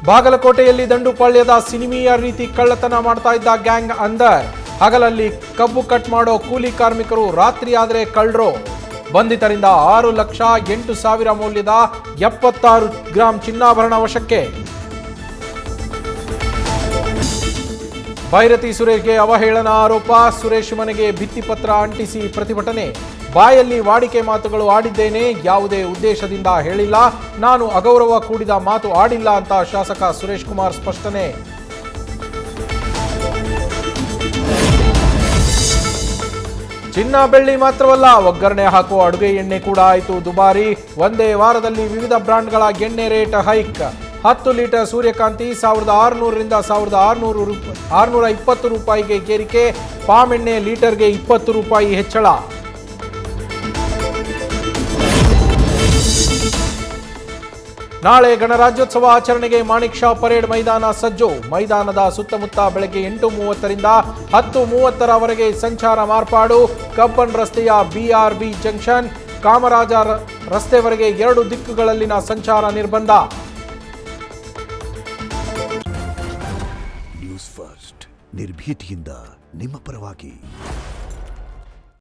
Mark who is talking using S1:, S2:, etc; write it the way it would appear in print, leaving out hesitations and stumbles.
S1: ಬಾಗಲಕೋಟೆಯಲ್ಲಿ ದಂಡುಪಾಳ್ಯದ ಸಿನಿಮೀಯ ರೀತಿ ಕಳ್ಳತನ ಮಾಡ್ತಾ ಇದ್ದ ಗ್ಯಾಂಗ್ ಅಂದರ್. ಹಗಲಲ್ಲಿ ಕಬ್ಬು ಕಟ್ ಮಾಡೋ ಕೂಲಿ ಕಾರ್ಮಿಕರು, ರಾತ್ರಿ ಆದರೆ ಕಳ್ಳರು. ಬಂಧಿತರಿಂದ 6,08,000 ಮೌಲ್ಯದ 76 ಗ್ರಾಂ ಚಿನ್ನಾಭರಣ ವಶಕ್ಕೆ. ಭೈರತಿ ಸುರೇಶ್ಗೆ ಅವಹೇಳನ ಆರೋಪ. ಸುರೇಶ್ ಮನೆಗೆ ಭಿತ್ತಿಪತ್ರ ಅಂಟಿಸಿ ಪ್ರತಿಭಟನೆ. ಬಾಯಲ್ಲಿ ವಾಡಿಕೆ ಮಾತುಗಳು ಆಡಿದ್ದೇನೆ, ಯಾವುದೇ ಉದ್ದೇಶದಿಂದ ಹೇಳಿಲ್ಲ, ನಾನು ಅಗೌರವ ಕೂಡಿದ ಮಾತು ಆಡಿಲ್ಲ ಅಂತ ಶಾಸಕ ಸುರೇಶ್ ಕುಮಾರ್ ಸ್ಪಷ್ಟನೆ. ಚಿನ್ನ ಬೆಳ್ಳಿ ಮಾತ್ರವಲ್ಲ, ಒಗ್ಗರಣೆ ಹಾಕುವ ಅಡುಗೆ ಎಣ್ಣೆ ಕೂಡ ಆಯಿತು ದುಬಾರಿ. ಒಂದೇ ವಾರದಲ್ಲಿ ವಿವಿಧ ಬ್ರಾಂಡ್ಗಳ ಎಣ್ಣೆ ರೇಟ್ ಹೈಕ್. 10 ಲೀಟರ್ ಸೂರ್ಯಕಾಂತಿ 1,600ರಿಂದ 1,620 ರೂಪಾಯಿಗೆ ಏರಿಕೆ. ಪಾಮ್ ಎಣ್ಣೆ ಲೀಟರ್ಗೆ 20 ರೂಪಾಯಿ ಹೆಚ್ಚಳ. ನಾಳೆ ಗಣರಾಜ್ಯೋತ್ಸವ ಆಚರಣೆಗೆ ಮಾಣಿಕ್ ಷಾ ಪರೇಡ್ ಮೈದಾನ ಸಜ್ಜು. ಮೈದಾನದ ಸುತ್ತಮುತ್ತ ಬೆಳಗ್ಗೆ 8:30ರಿಂದ 10:30ರವರೆಗೆ ಸಂಚಾರ ಮಾರ್ಪಾಡು. ಕಬ್ಬನ್ ರಸ್ತೆಯ BRB ಜಂಕ್ಷನ್, ಕಾಮರಾಜ ರಸ್ತೆವರೆಗೆ 2 ದಿಕ್ಕುಗಳಲ್ಲಿನ ಸಂಚಾರ ನಿರ್ಬಂಧ.
S2: ನ್ಯೂಸ್ ಫಸ್ಟ್, ನಿರ್ಭೀತಿಯಿಂದ ನಿಮ್ಮ ಪರವಾಗಿ.